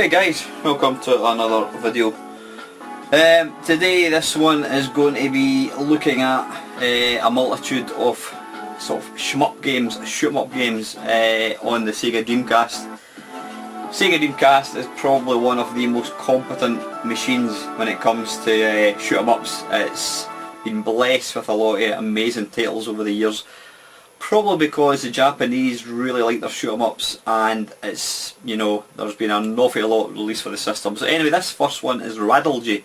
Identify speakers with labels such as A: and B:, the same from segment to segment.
A: Okay guys, welcome to another video. Today this one is going to be looking at a multitude of sort of shmup games, shoot-em-up games on the Sega Dreamcast. Sega Dreamcast is probably one of the most competent machines when it comes to shoot-em-ups. It's been blessed with a lot of amazing titles over the years. Probably because the Japanese really like their shoot-em-ups, and it's, you know, there's been an awful lot released for the system. So anyway, this first one is Radirgy.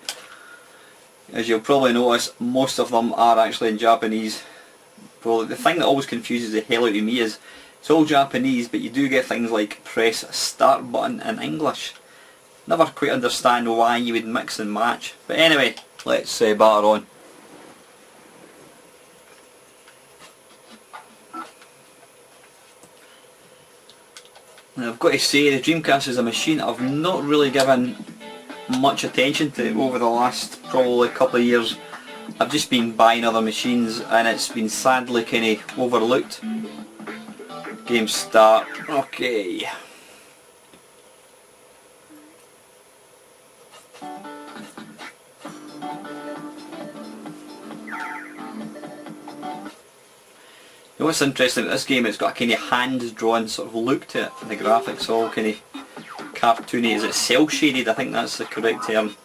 A: As you'll probably notice, most of them are actually in Japanese. Well, the thing that always confuses the hell out of me is it's all Japanese, but you do get things like press start button in English. Never quite understand why you would mix and match. But anyway, let's batter on. Now, I've got to say, the Dreamcast is a machine I've not really given much attention to over the last probably couple of years. I've just been buying other machines and it's been sadly kind of overlooked. Game start. Okay. You know what's interesting about this game, it's got a kind of hand-drawn sort of look to it. The graphics all kind of cartoony. Is it cel-shaded? I think that's the correct term.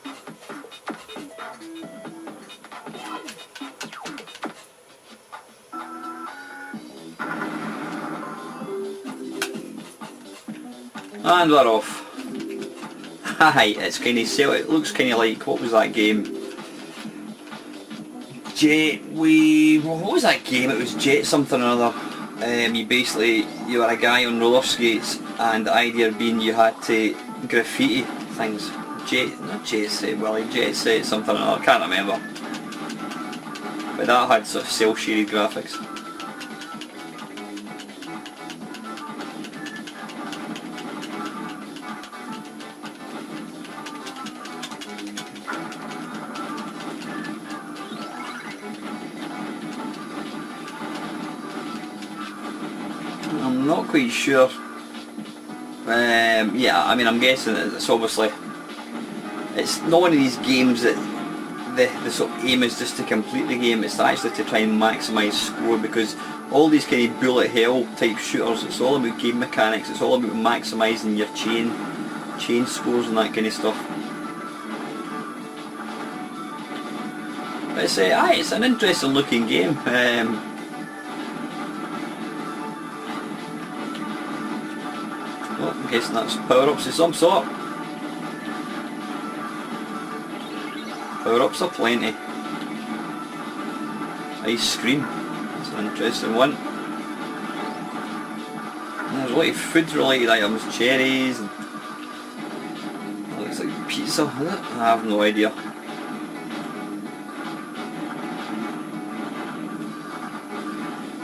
A: And we're off. Hi, it's kind of cel. It looks kind of like, what was that game? What was that game? It was Jet something or other. You were a guy on roller skates, and the idea being you had to graffiti things. Jet set something or other, I can't remember. But that had sort of cel-shaded graphics. I'm not quite sure. Yeah, I mean, I'm guessing it's obviously, it's not one of these games that the sort of aim is just to complete the game. It's actually to try and maximise score, because all these kind of bullet hell type shooters, it's all about game mechanics. It's all about maximising your chain scores and that kind of stuff. But it's an interesting looking game. I'm guessing that's power-ups of some sort. Power-ups are plenty. Ice cream, that's an interesting one. And there's a lot of food related items, cherries, and it looks like pizza, is it? I have no idea.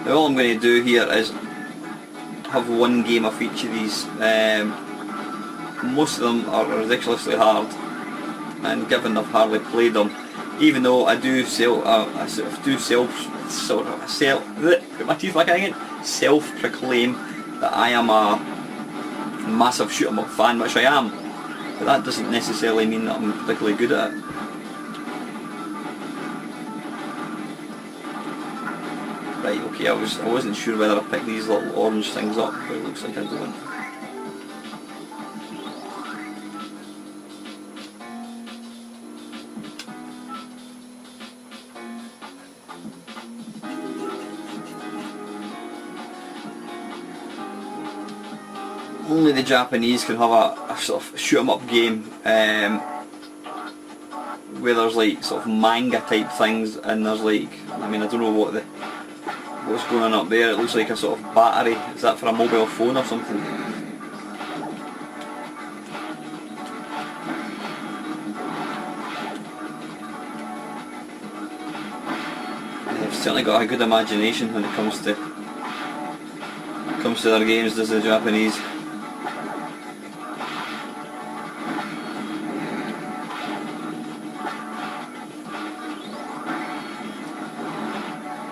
A: Now all I'm going to do here is have one game of each of these. Most of them are ridiculously hard, and given I've hardly played them, even though I do self-proclaim that I am a massive shoot 'em up fan, which I am, but that doesn't necessarily mean that I'm particularly good at it. Right, okay, I wasn't sure whether I picked these little orange things up, but it looks like I don't. Only the Japanese can have a sort of shoot 'em up game where there's like sort of manga type things, and there's like, I mean, I don't know what's going on up there. It looks like a sort of battery. Is that for a mobile phone or something? They've certainly got a good imagination when it comes to their games, does the Japanese.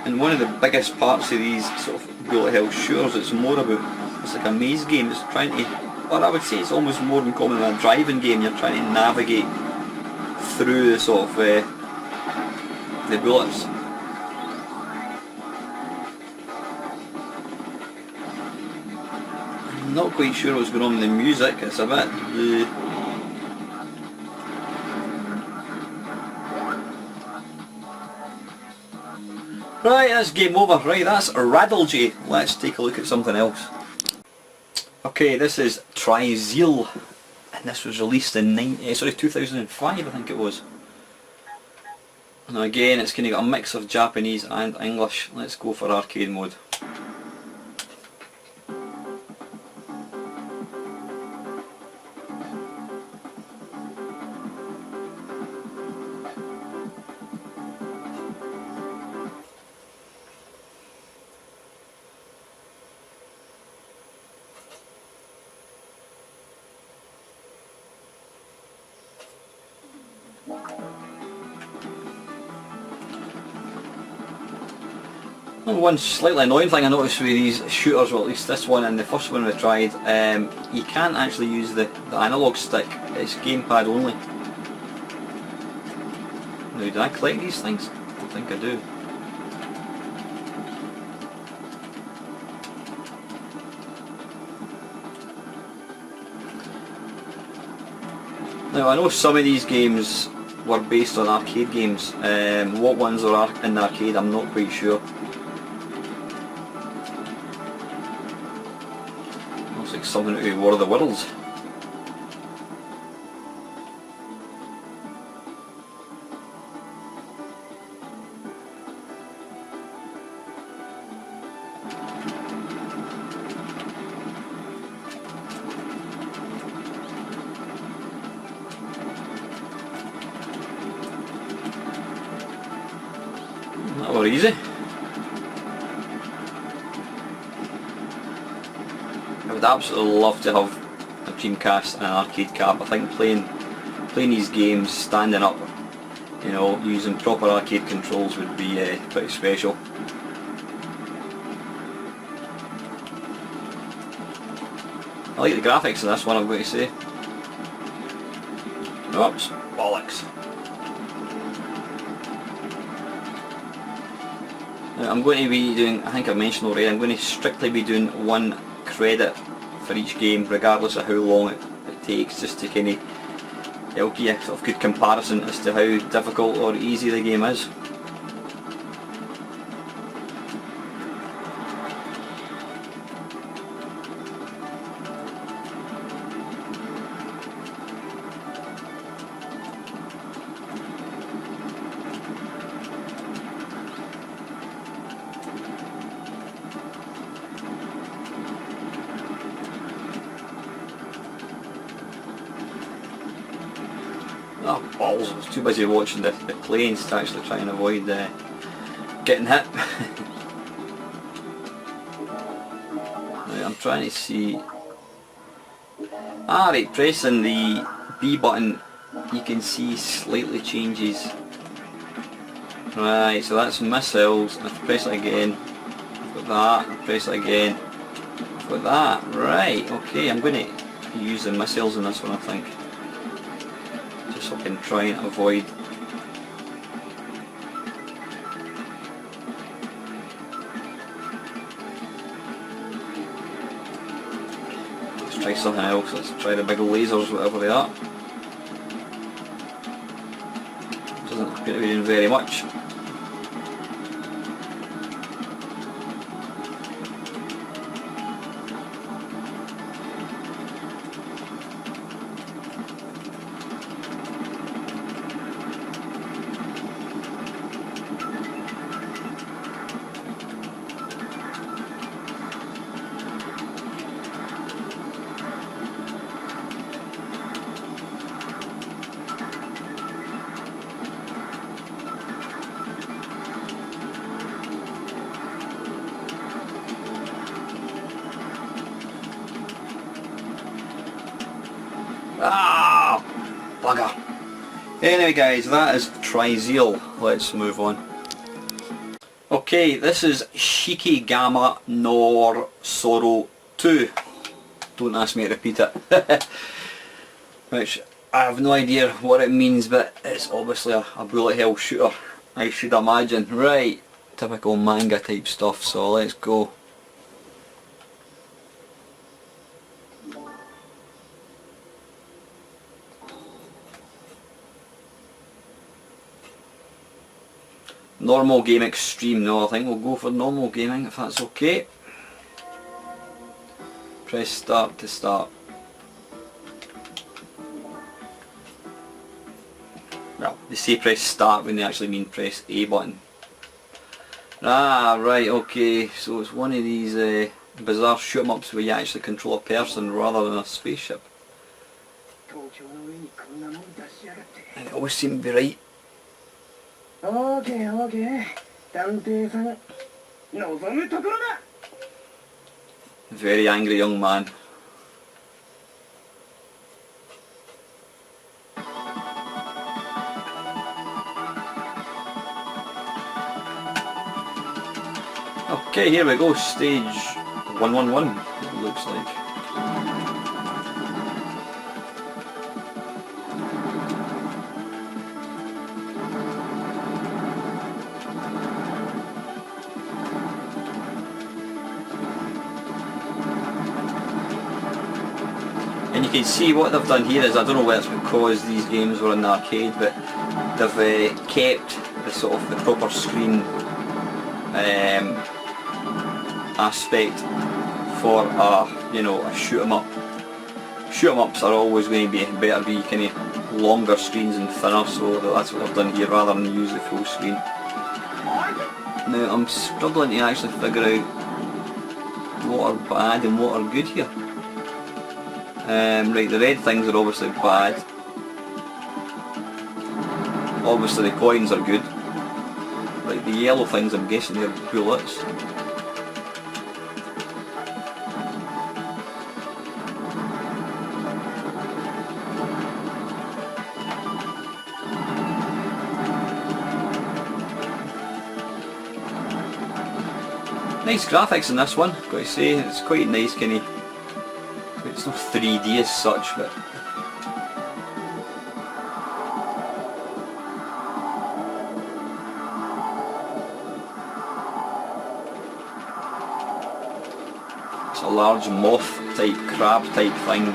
A: And one of the biggest parts of these sort of bullet hell shooters, it's like a maze game. It's trying to or I would say it's almost more in common with a driving game. You're trying to navigate through the sort of the bullets. I'm not quite sure what's going on with the music. It's a bit. Right, that's game over. Right, that's Radirgy. Let's take a look at something else. Okay, this is Trizeal, and this was released in 2005, I think it was. And again, it's kind of got a mix of Japanese and English. Let's go for arcade mode. One slightly annoying thing I noticed with these shooters, well at least this one and the first one we tried, you can't actually use the analog stick, it's gamepad only. Now, did I collect these things? I don't think I do. Now I know some of these games were based on arcade games. What ones are in the arcade I'm not quite sure. Looks like something to do with War of the Worlds. That were easy. I would absolutely love to have a Dreamcast and an arcade cab. I think playing these games standing up, you know, using proper arcade controls would be pretty special. I like the graphics in this one, I'm going to say. Oops, bollocks. Now, I'm going to be doing, I think I mentioned already, I'm going to strictly be doing 1 credit for each game, regardless of how long it takes, just to kind of, it'll give you a sort of good comparison as to how difficult or easy the game is. Oh balls, I was too busy watching the planes to actually try and avoid getting hit. Right, I'm trying to see... Ah right, pressing the B button you can see slightly changes. Right, so that's missiles, and if I press it again, I've got that, I press it again, I've got that. Right, okay, I'm going to use the missiles in this one I think. So I can try and avoid let's try something else, let's try the big lasers, whatever they are. Doesn't appear to be doing very much. Ah, bugger. Anyway guys, that is Trizeal. Let's move on. Okay, this is Shikigami nor Sorrow 2. don't ask me to repeat it. Which I have no idea what it means, but it's obviously a bullet hell shooter, I should imagine. Right, typical manga type stuff, so let's go. Normal game extreme, no, I think we'll go for normal gaming if that's okay. Press start to start. Well, they say press start when they actually mean press A button. Ah, right, okay, so it's one of these bizarre shoot-em-ups where you actually control a person rather than a spaceship. And it always seemed to be right. Very angry young man. Okay, here we go, stage 111, it looks like. And you can see what they've done here is, I don't know whether it's because these games were in the arcade, but they've kept the sort of the proper screen aspect for a shoot 'em up. Shoot 'em ups are always going to be better be kind of longer screens and thinner, so that's what I've done here rather than use the full screen. Now I'm struggling to actually figure out what are bad and what are good here. Right, the red things are obviously bad. Obviously the coins are good. Like the yellow things, I'm guessing they're bullets. Nice graphics in this one, got to say, it's quite nice kind of, it's not 3D as such, but it's a large moth type, crab type thing.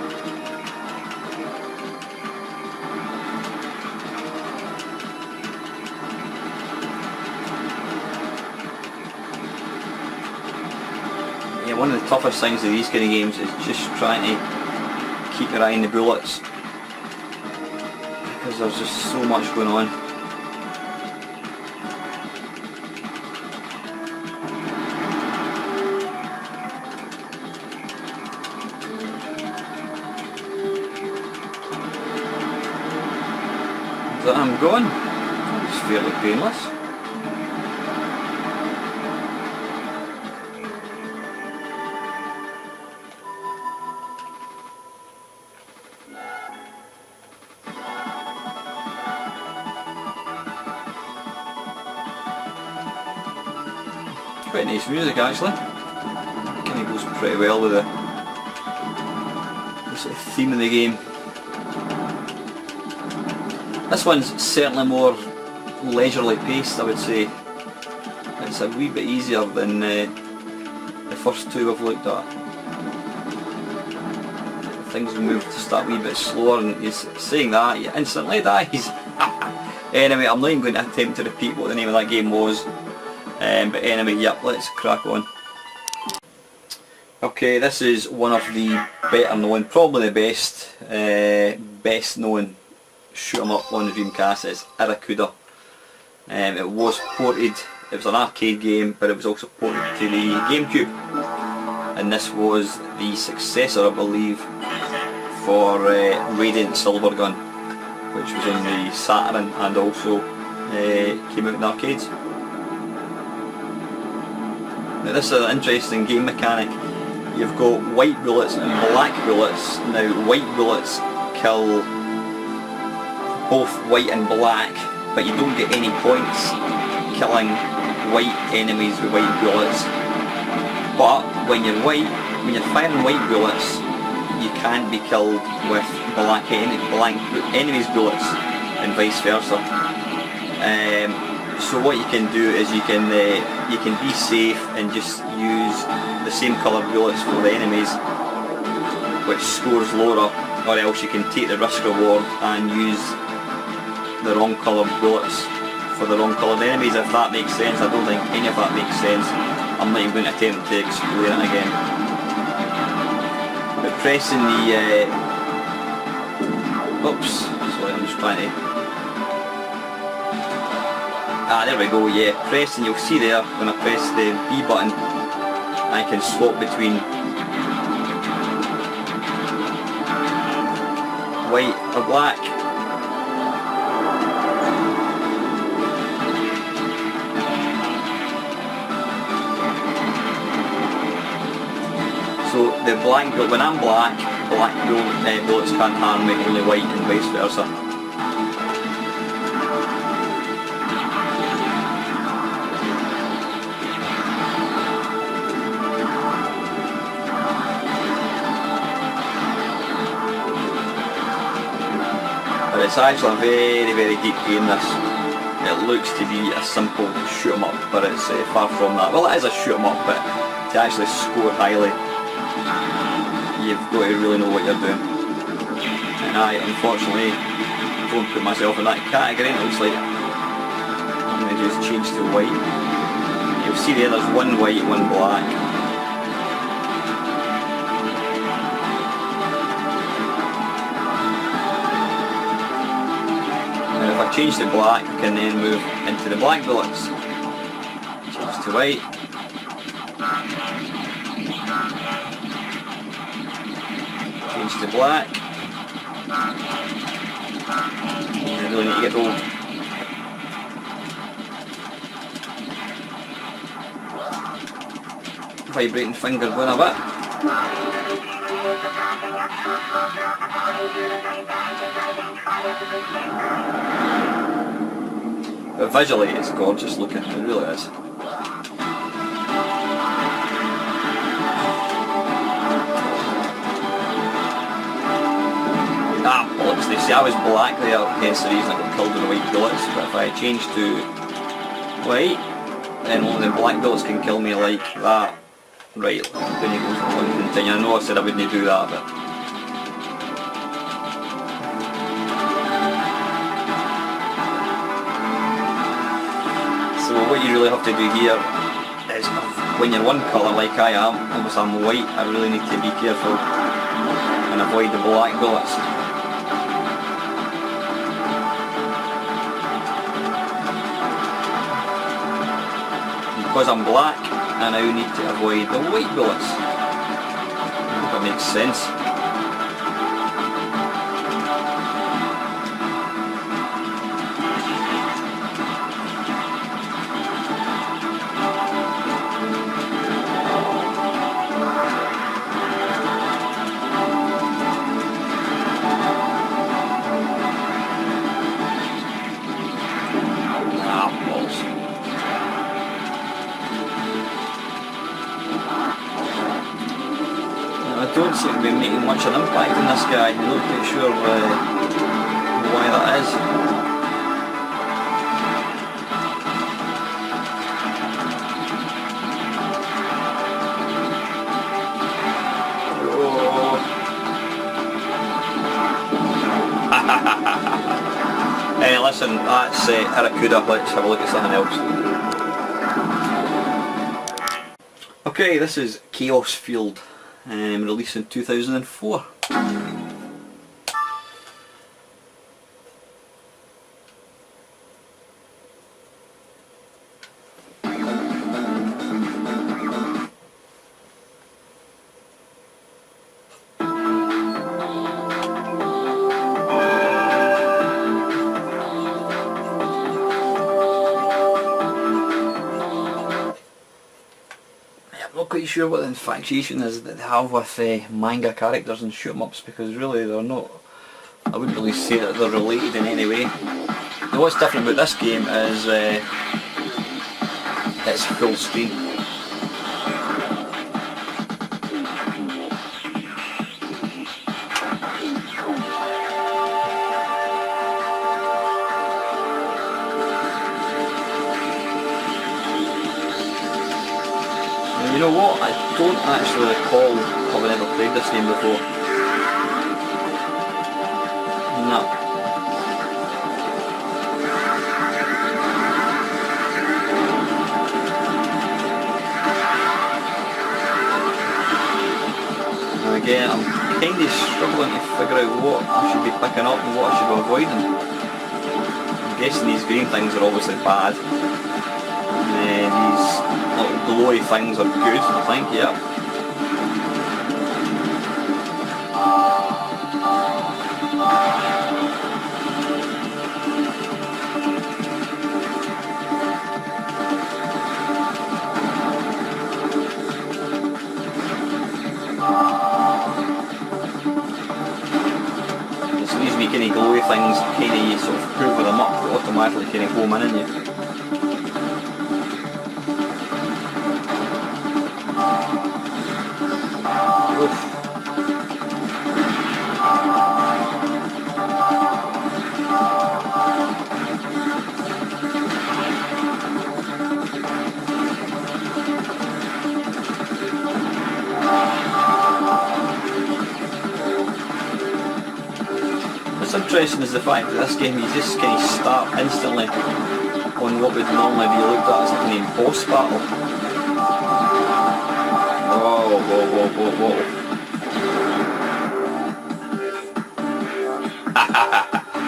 A: Yeah, one of the toughest things of these kind of games is just trying to keep your eye on the bullets, because there's just so much going on. That I'm going, it's fairly painless. Quite nice music actually, kind of goes pretty well with the sort of theme of the game. This one's certainly more leisurely paced, I would say. It's a wee bit easier than the first two we've looked at. Things move to start a wee bit slower, and he's saying that, he instantly dies. Anyway, I'm not even going to attempt to repeat what the name of that game was. But anyway, yep, let's crack on. Okay, this is one of the better known, probably the best known shoot 'em up on the Dreamcast. It's Irakuga. It was ported, it was an arcade game, but it was also ported to the GameCube. And this was the successor, I believe, for Radiant Silvergun, which was on the Saturn and also came out in arcades. Now this is an interesting game mechanic. You've got white bullets and black bullets. Now white bullets kill both white and black, but you don't get any points killing white enemies with white bullets. But when you're firing white bullets, you can't be killed with blank enemies' bullets and vice versa. So what you can do is you can be safe and just use the same coloured bullets for the enemies, which scores lower, or else you can take the risk reward and use the wrong coloured bullets for the wrong coloured enemies, if that makes sense. I don't think any of that makes sense. I'm not even going to attempt to explain it again. But pressing the oops, sorry, I'm just trying to there we go, yeah, pressing, you'll see there, when I press the B button, I can swap between white or black. So the blank, when I'm black bullets can't harm me, only white and vice versa. It's actually a very, very deep game, this. It looks to be a simple shoot 'em up, but it's far from that. Well, it is a shoot 'em up, but to actually score highly, you've got to really know what you're doing. And I, unfortunately, don't put myself in that category. It looks like I'm going to just change to white. You'll see there's one white, one black. Change to black, I can then move into the black bullets. Change to white. Change to black. I really need to get gold. Vibrating finger going a bit. But visually it's gorgeous looking, it really is. Bullets, they see I was black there, hence the reason I got killed with the white bullets, but if I change to white, then only the black bullets can kill me like that. Right, then you go to continue. I know I said I wouldn't do that, but so what you really have to do here is, when you're one colour like I am, obviously I'm white, I really need to be careful and avoid the black bullets. And because I'm black, I now need to avoid the white bullets. I hope that makes sense. I don't seem to be making much of an impact on this guy. I'm not quite sure why that is. Oh. Hey, listen, that's Irakuga. Let's have a look at something else. Okay, this is Chaos Field. Released in 2004. I'm not quite sure what the infatuation is that they have with manga characters and shoot-em-ups, because really they're not, I wouldn't really say that they're related in any way. Now what's different about this game is it's full screen. You know what? I don't actually recall having ever played this game before. No. Again, I'm kind of struggling to figure out what I should be picking up and what I should be avoiding. I'm guessing these green things are obviously bad. And these little glowy things are good, I think, yeah. Kind of glowy things, kind of you sort of hoover them up, they automatically kind of home in you. Oof. What's interesting is the fact that this game you just kind of start instantly on what would normally be looked at as a kind of boss battle. Whoa, whoa, whoa, whoa, whoa.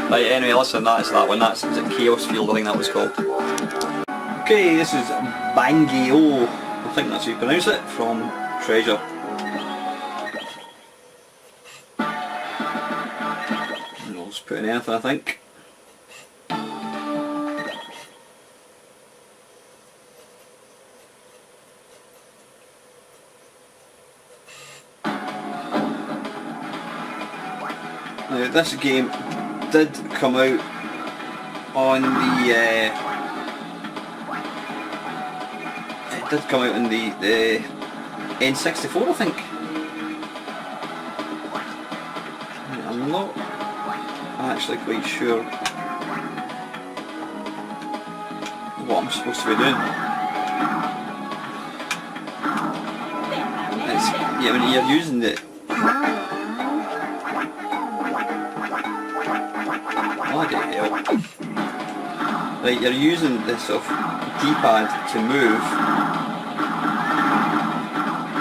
A: Right, anyway, listen, that's that one. That's a Chaos Field, I think that was called. Okay, this is Bangai-O, I think that's how you pronounce it, from Treasure. Put in anything, I think. Now this game did come out on the it did come out on the N64, I think. I'm not actually quite sure what I'm supposed to be doing. Yeah, when you're using it. Bloody hell. Right, you're using this sort of D-pad to move,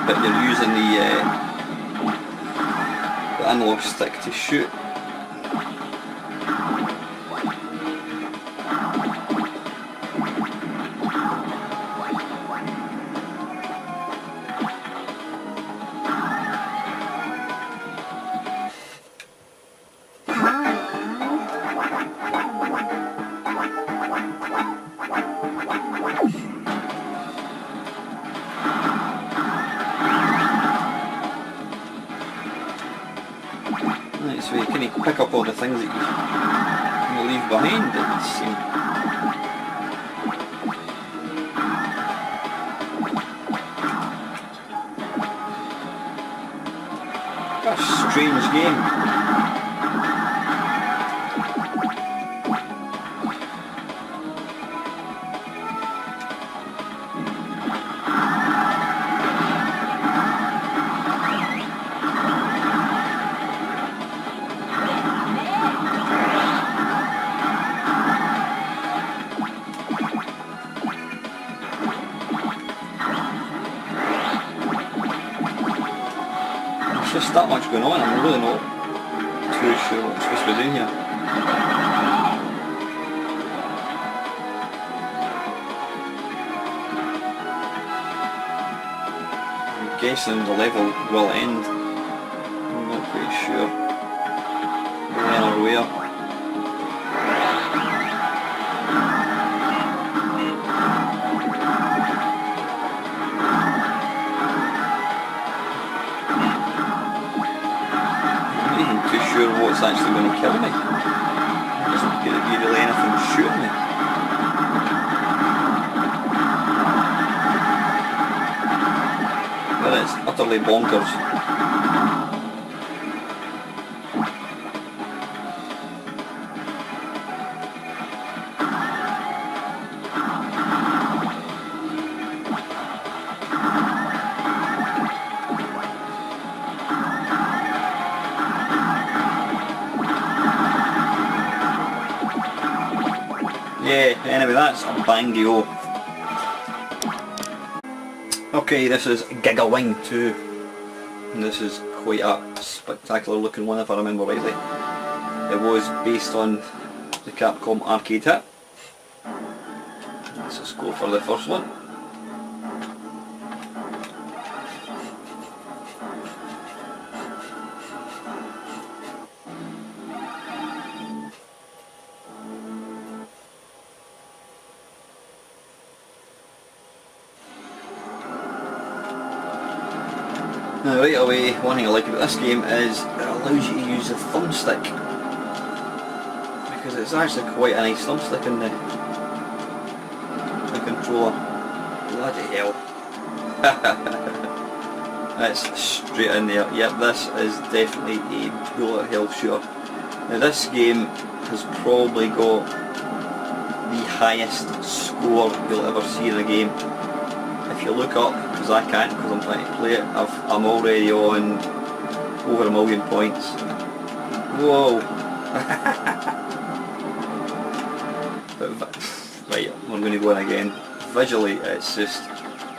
A: but you're using the analog stick to shoot. So you can pick up all the things that you leave behind, it seems. What a strange game. There's just that much going on, I'm really not too sure what I'm supposed to be doing here. I'm guessing the level will end. I'm not quite sure when or where. Sure what's actually going to kill me. There's not going to be really anything shooting me. Well, it's utterly bonkers. yeah, anyway, that's Bangai-O. Okay, this is Giga Wing 2. And this is quite a spectacular looking one if I remember rightly. It was based on the Capcom arcade hit. Let's just go for the first one. Now right away, one thing I like about this game is it allows you to use the thumbstick, because it's actually quite a nice thumbstick in the controller. Bloody hell. That's straight in there. Yep, this is definitely a bullet hell shooter. Now this game has probably got the highest score you'll ever see in a game. If you look up, because I can't because I'm trying to play it, I'm already on over 1 million points. Whoa! Right, we're going to go in again. Visually it's just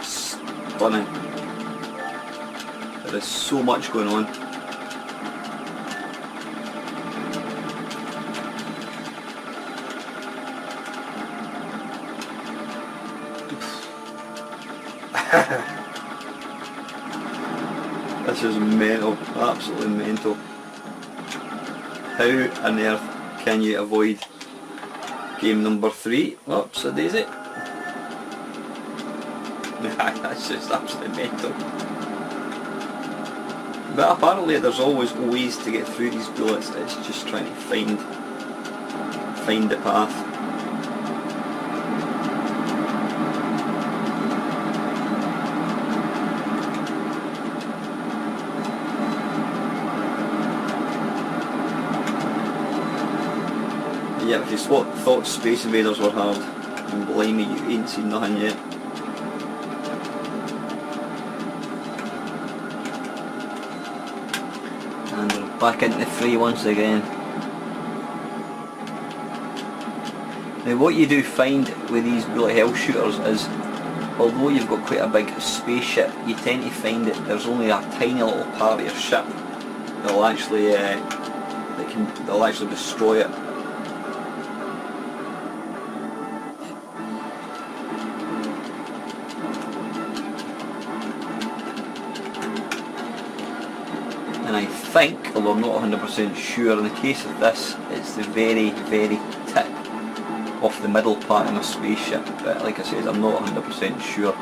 A: stunning. There is so much going on. This is mental, absolutely mental. How on earth can you avoid game number 3? Oops, a daisy. That's just absolutely mental. But apparently there's always ways to get through these bullets, it's just trying to find the path. Yeah, if you thought Space Invaders were hard, then blimey, you ain't seen nothing yet. And we're back into the fray once again. Now what you do find with these bullet hell shooters is, although you've got quite a big spaceship, you tend to find that there's only a tiny little part of your ship that'll actually destroy it. And I think, although I'm not 100% sure, in the case of this, it's the very, very tip off the middle part of my spaceship. But like I said, I'm not 100% sure.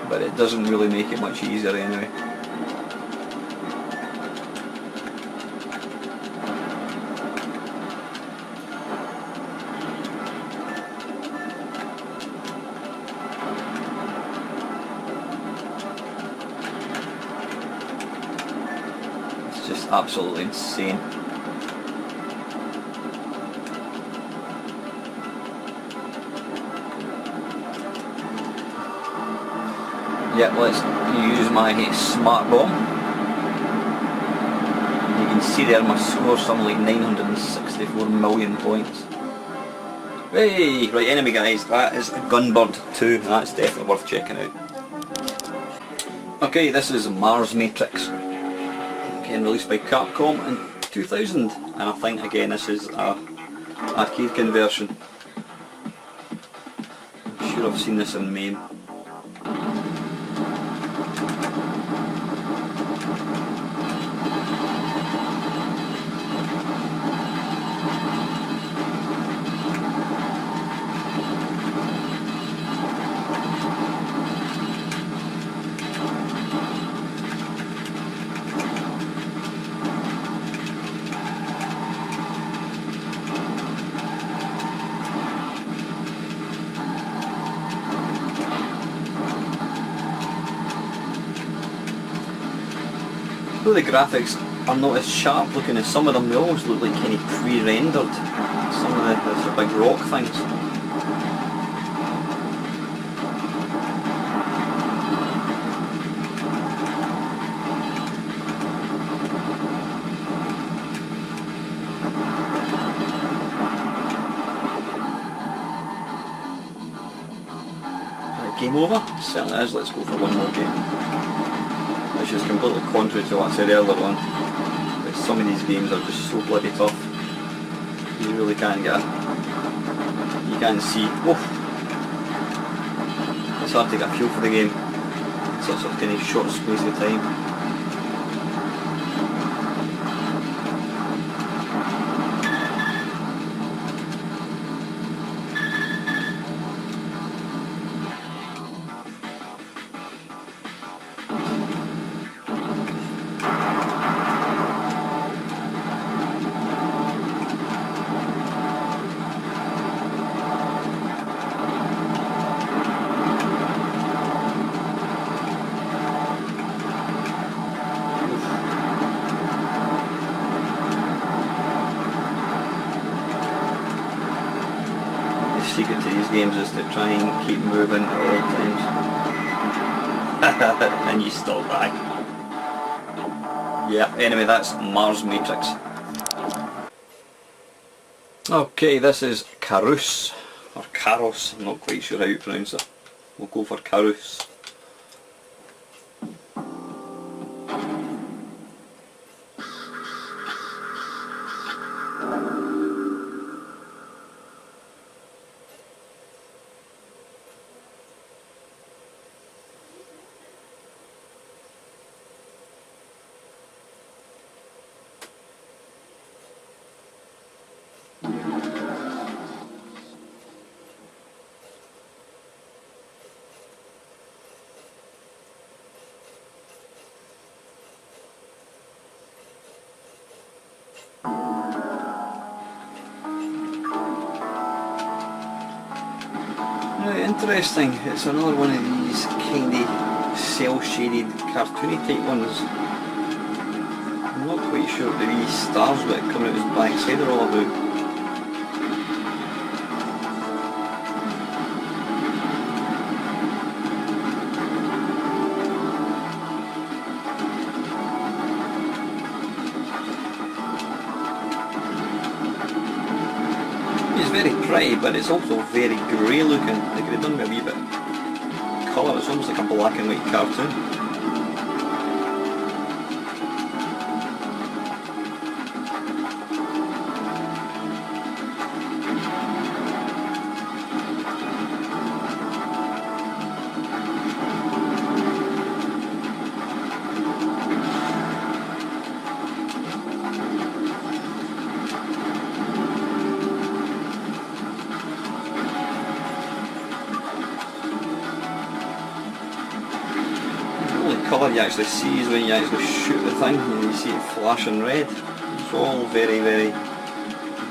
A: But it doesn't really make it much easier anyway. Just absolutely insane. Yeah, let's use my smart bomb. You can see there my score, something like 964 million points. Hey, right, anyway guys, that is Gunbird 2, that's definitely worth checking out. Okay, this is Mars Matrix. Again, released by Capcom in 2000, and I think again this is a arcade conversion. I'm sure I've seen this in MAME. Though the graphics are not as sharp looking as some of them, they almost look like kind of pre-rendered. Some of the big rock things. game over? It certainly is. Let's go for one more game. Which is completely contrary to what I said earlier on. But some of these games are just so bloody tough. You really can't get you can't see. Oof. It's hard to get a feel for the game. It's such a kind of short space of time. Secret to these games is to try and keep moving at all times. And you still die. Yeah, anyway, that's Mars Matrix. Okay, this is Karus, or Karos, I'm not quite sure how you pronounce it. We'll go for Karus. Right, interesting. It's another one of these kindy cel-shaded cartoony type ones. I'm not quite sure what the wee stars that come out his backside are all about. It's very pretty, but it's also very grey looking. They could have done with a wee bit of colour. It's almost like a black and white cartoon. Colour you actually see is when you actually shoot the thing and you see it flashing red. It's all very, very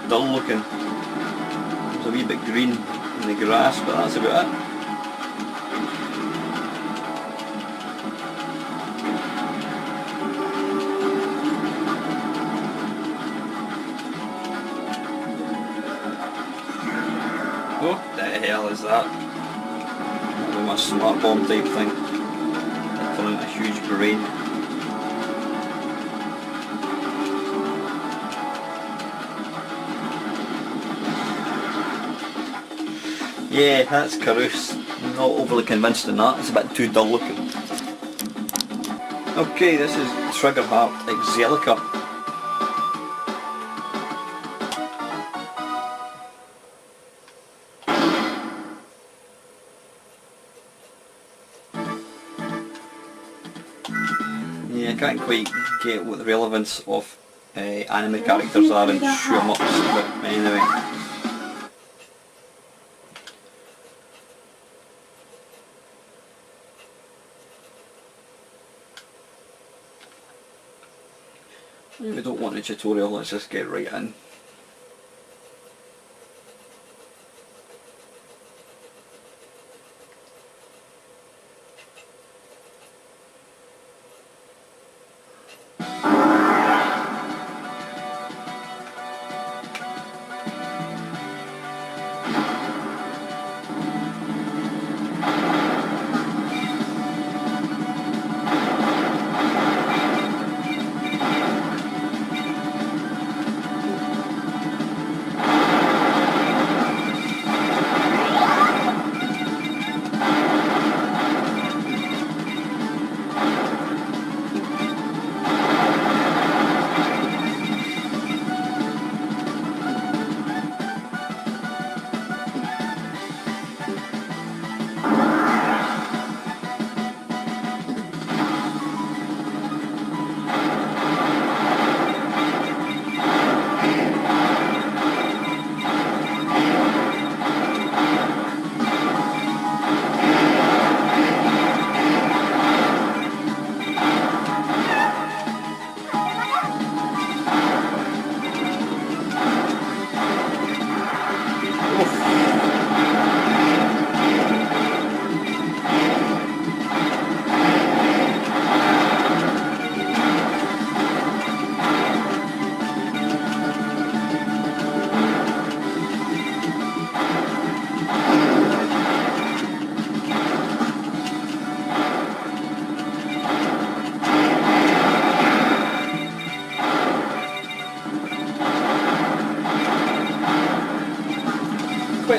A: dull looking. There's a wee bit green in the grass, but that's about it. What the hell is that? Probably my smart bomb type thing. A huge brain. Yeah, that's Karus. I'm not overly convinced in that, it's a bit too dull looking. Okay, this is Triggerheart Exelica. Yeah, I can't quite get what the relevance of anime characters are in shmups, but anyway. We don't want a tutorial, let's just get right in.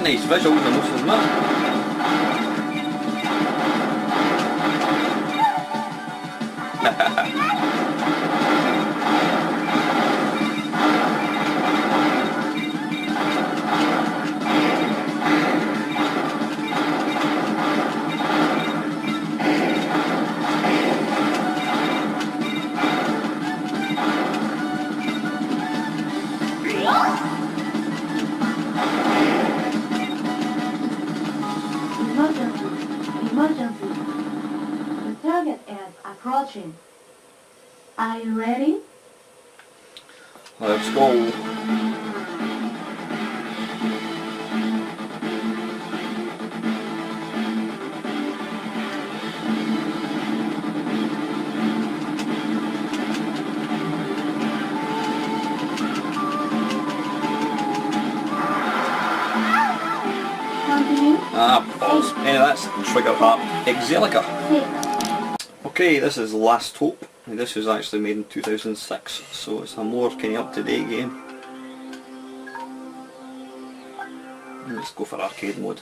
A: nice visuals in this, isn't it?
B: Emergency. The target is approaching. Are you ready?
A: Let's go.
B: Continue.
A: Balls. Anyway, that's Triggerheart Exelica.
B: 6.
A: Okay, this is Last Hope. This was actually made in 2006, so it's a more kind of up-to-date game. Let's go for arcade mode.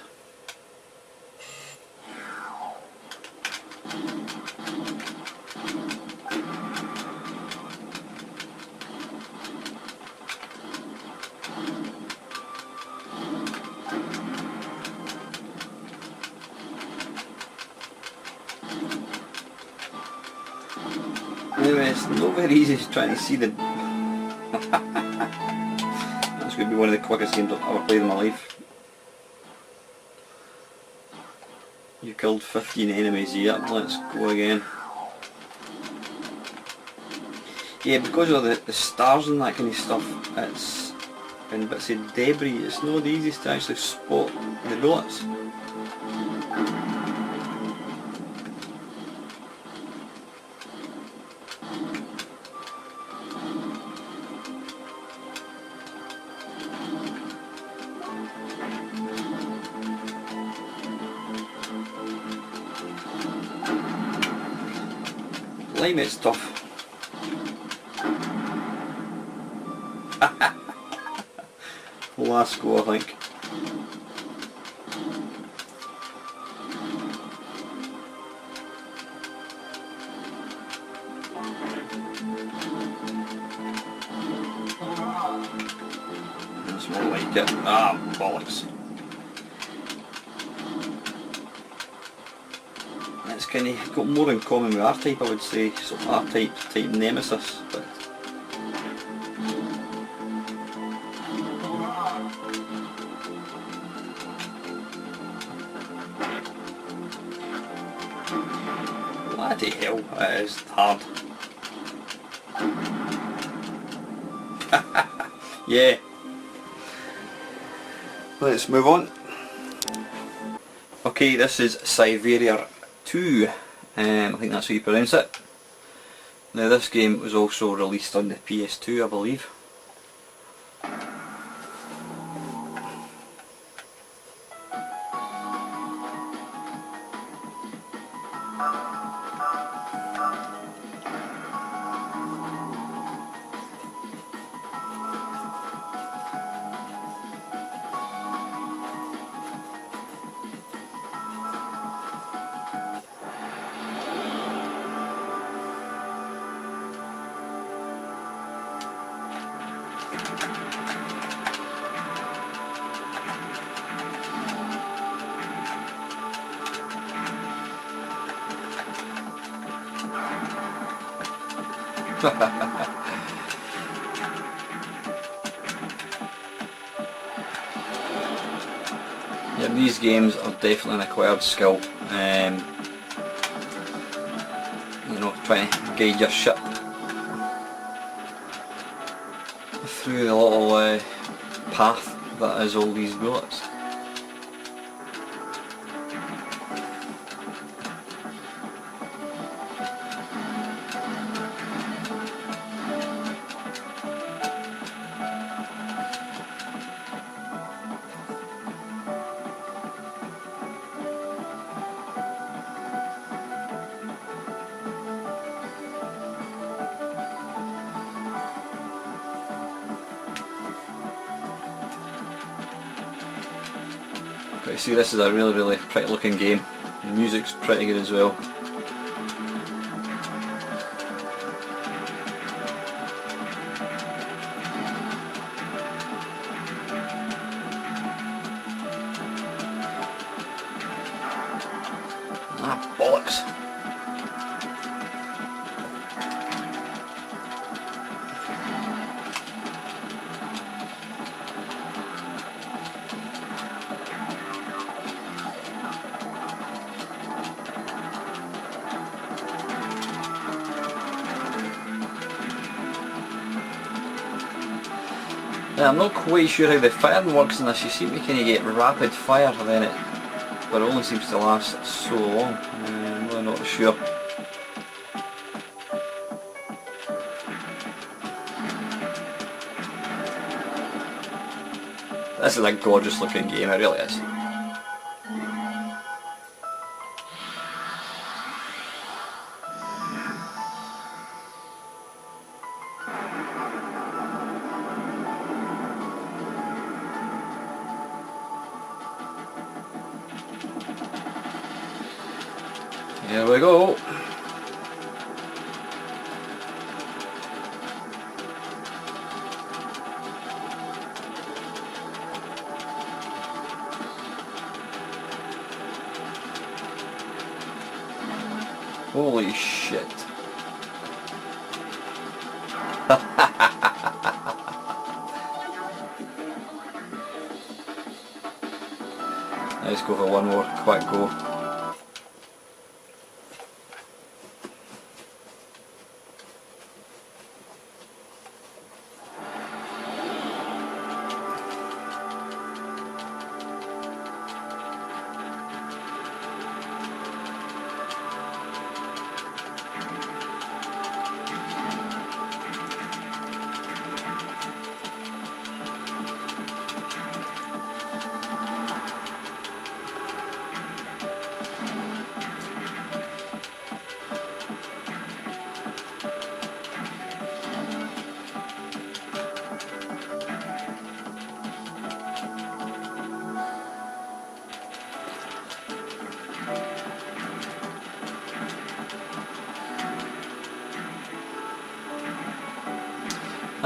A: Anyway, it's not very easy trying to see the... That's going to be one of the quickest games I've ever played in my life. You killed 15 enemies, yep, let's go again. Yeah, because of the stars and that kind of stuff, it's... and bits of debris, it's not the easiest to actually spot the bullets. Lime, it's tough. Last go, I think. That's more like it. Ah, bollocks. It's kind of got more in common with R-Type, I would say, sort of R-Type type Nemesis, but bloody hell, it is hard. Yeah. Let's move on. Okay, this is Siberia 2, I think that's how you pronounce it. Now this game was also released on the PS2, I believe. Yeah, these games are definitely an acquired skill. You know, trying to guide your ship through the little path that is all these bullets. you see, this is a really pretty looking game. The music's pretty good as well. Ah, bollocks. Yeah, I'm not quite sure how the firing works in this. You seem to kind of get rapid fire and then but it only seems to last so long. I'm really not sure. This is a gorgeous looking game, it really is. Here we go. Holy shit. Let's go for one more quick go.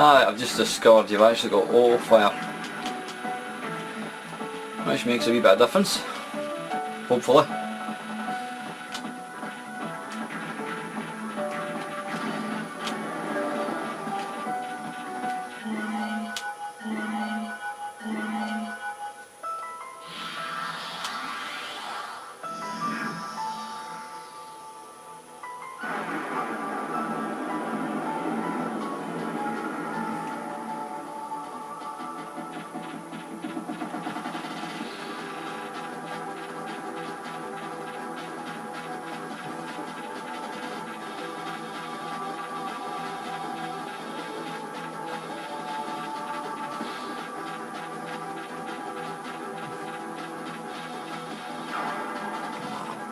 A: Ah, I've just discovered you've actually got auto fire, which makes a wee bit of difference, hopefully.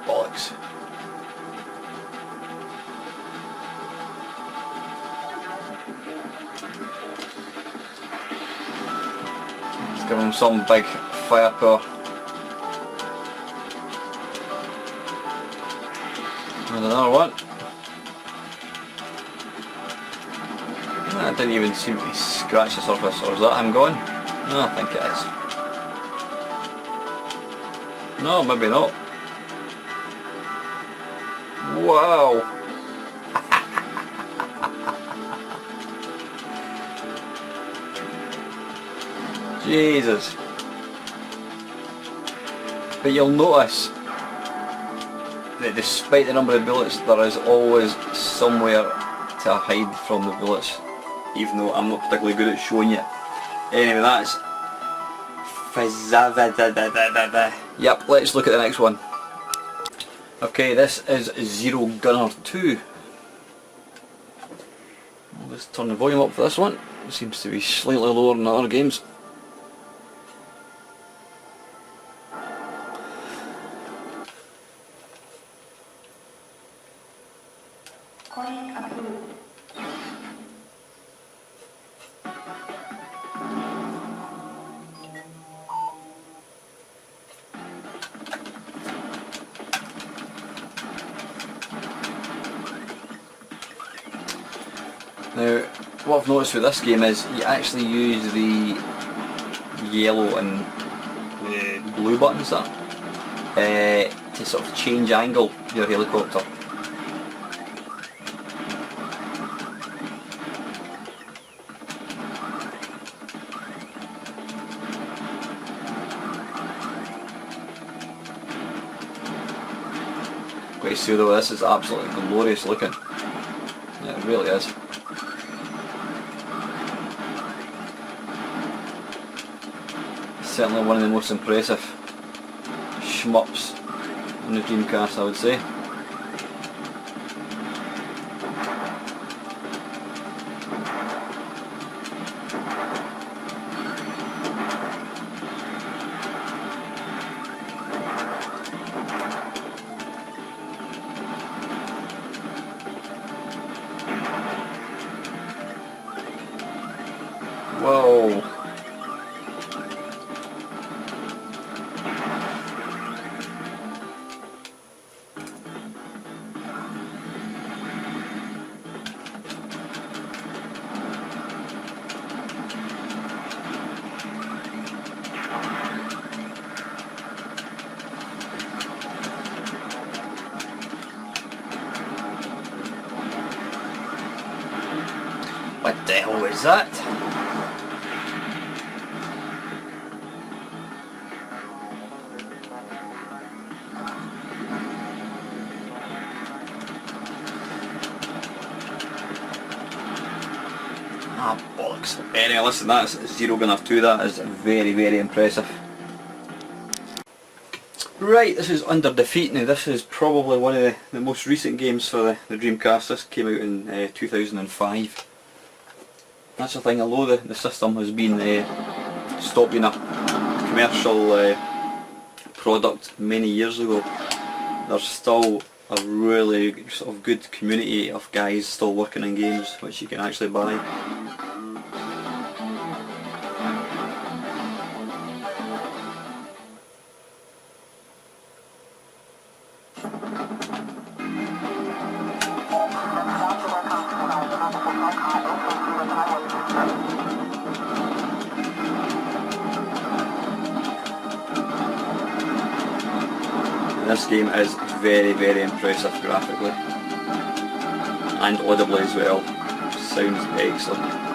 A: Bollocks. Let's give him some big firepower. And another one. That didn't even seem to scratch the surface, or is that him going? No, I think it is. No, maybe not. Wow! Jesus. But you'll notice that despite the number of bullets, there is always somewhere to hide from the bullets, even though I'm not particularly good at showing you. Anyway, that's Yep, let's look at the next one. Okay, this is Zero Gunner 2. Let's turn the volume up for this one. It seems to be slightly lower than the other games. Now, what I've noticed with this game is you actually use the yellow and the blue buttons there to sort of change angle your helicopter. Quite see though, this is absolutely glorious looking. Yeah, it really is. Certainly one of the most impressive shmups on the Dreamcast, I would say. Whoa! What the hell was that? Ah, bollocks. Anyway, listen, that's Zero going off 2, that is very, very impressive. Right, this is Under Defeat. Now this is probably one of the most recent games for the Dreamcast. This came out in 2005. That's the thing, although the system has been stopped being a commercial product many years ago, there's still a really sort of good community of guys still working in games which you can actually buy. This game is very, very impressive graphically and audibly as well. Sounds excellent.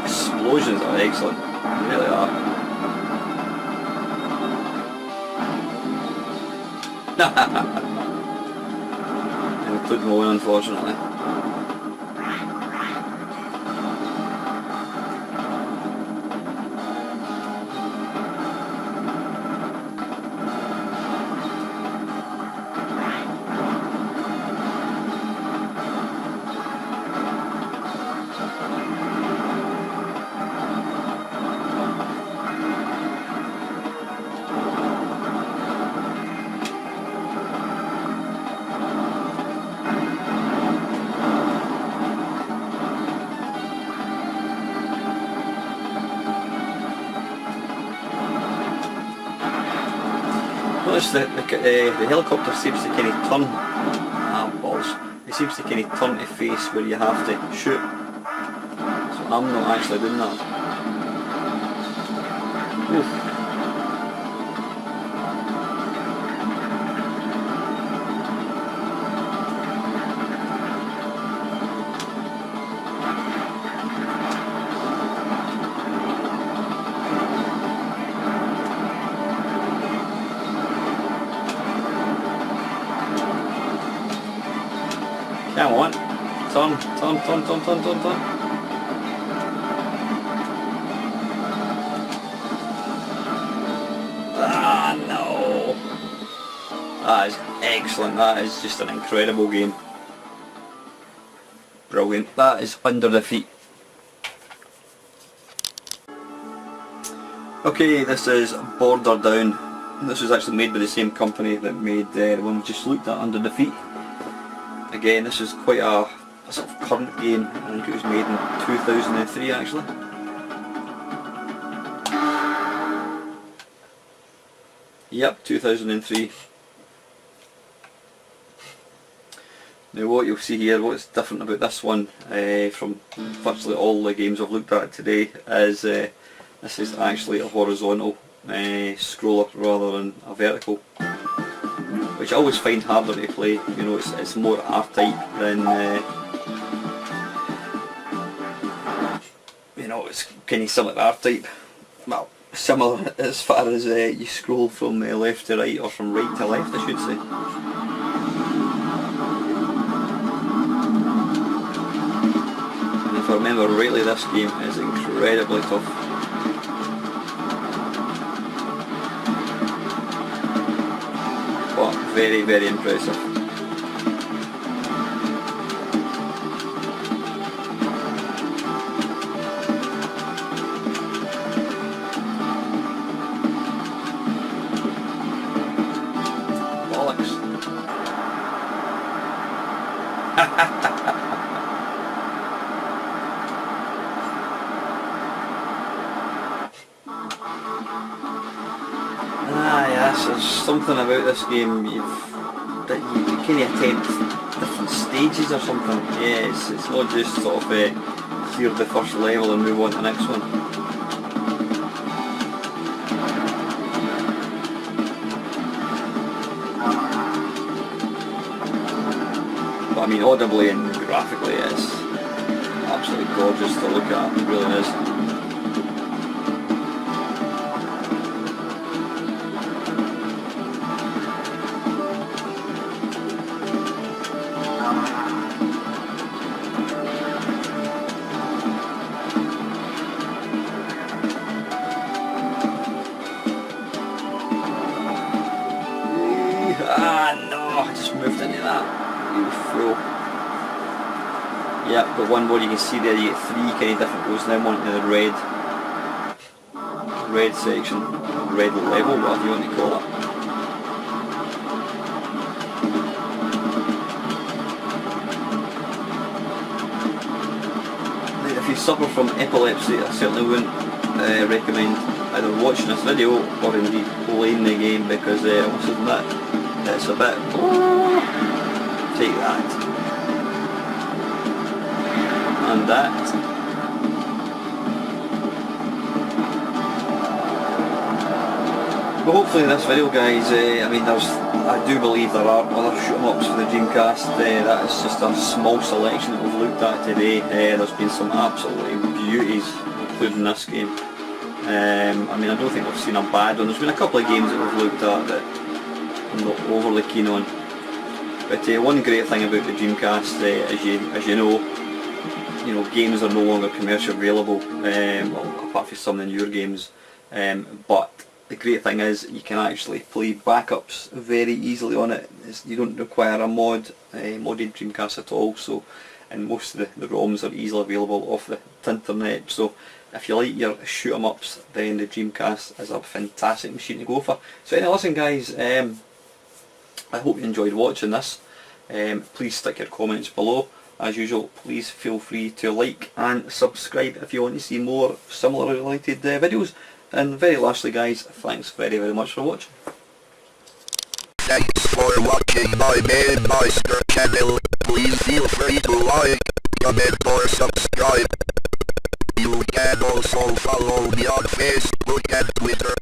A: Explosions are excellent, they really are. Include Malone, unfortunately. Notice that the helicopter seems to kind of turn, balls, it seems to kind of turn to face where you have to shoot, so I'm not actually doing that. Oof. Turn, turn, turn, turn, turn, turn. Ah, no! That is excellent. That is just an incredible game. Brilliant. That is under the feet. Okay, this is Border Down. This was actually made by the same company that made the one we just looked at, Under the Feet. Again, this is quite a sort of current game. I think it was made in 2003 actually. Yep, 2003. Now what you'll see here, what's different about this one from virtually all the games I've looked at today is this is actually a horizontal scroller rather than a vertical, which I always find harder to play. You know, it's more R-type than you know, it's kind of similar to R-type. Well, similar as far as you scroll from left to right, or from right to left, I should say. And if I remember rightly, this game is incredibly tough. But very, very impressive. Bollocks. Yes, there's something about this game that you kind of attempt different stages or something. Yeah, it's not just sort of clear the first level and move on to the next one. But I mean, audibly and graphically it's absolutely gorgeous to look at, it really is. Ah no, I just moved into that. You fool. Yep, got one more. You can see there you get three kind of different rows. Now I'm on to the red section, red level, whatever you want to call it. Now, if you suffer from epilepsy, I certainly wouldn't recommend either watching this video or indeed playing the game, because I must admit it's a bit... Take that. And that. But hopefully in this video, guys, I mean, I do believe there are other shoot-em-ups for the Dreamcast. That is just a small selection that we've looked at today. There's been some absolutely beauties, including this game. I mean, I don't think we've seen a bad one. There's been a couple of games that we've looked at that I'm not overly keen on. But one great thing about the Dreamcast, as you know, games are no longer commercially available, well, apart from some of the newer games. But the great thing is you can actually play backups very easily on it. You don't require a modded Dreamcast at all. So, and most of the ROMs are easily available off the internet. So if you like your shoot 'em ups, then the Dreamcast is a fantastic machine to go for. So anyway, listen guys, I hope you enjoyed watching this. Please stick your comments below. As usual, please feel free to like and subscribe if you want to see more similar related videos. And very lastly guys, thanks very much for watching.
C: Thanks for watching my Mamemeister channel. Please feel free to like, comment or subscribe. You can also follow me on Facebook and Twitter.